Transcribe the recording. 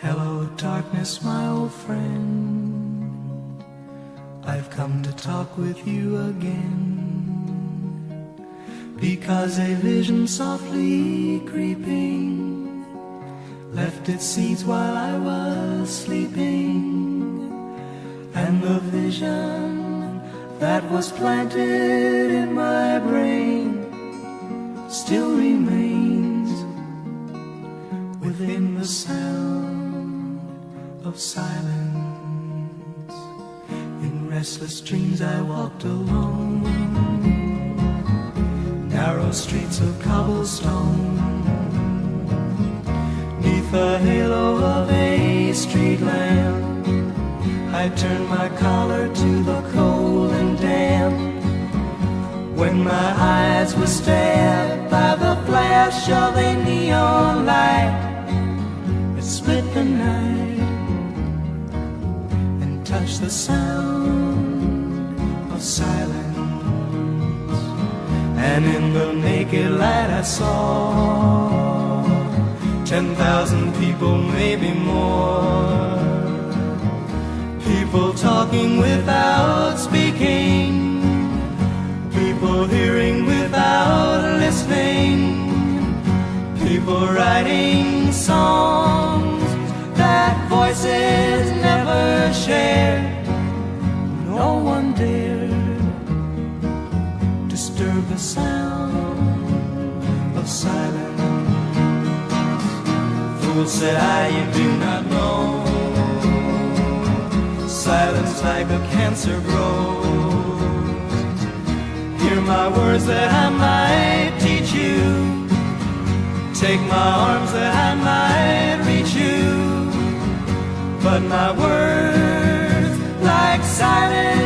Hello, darkness, my old friend. I've come to talk with you again, because a vision softly creeping left its seeds while I was sleeping, and the vision that was planted in my brain still remains within the sound of silence. In restless dreams I walked alone, narrow streets of cobblestone, neath the halo of a street lamp. I turned my collar to the cold and damp, when my eyes were stabbed by the flash of a neon light. It split the night and touched the sound of silence, and in the naked light I saw 10,000 people, maybe more, people talking without speaking, people hearing without listening, people writing songs that voices never shared. No one dared disturb the sound of silence. Fool, said I, you do not know, silence like a cancer grows. Hear my words that I might teach you, take my arms that I might reach you, but my words, like silence,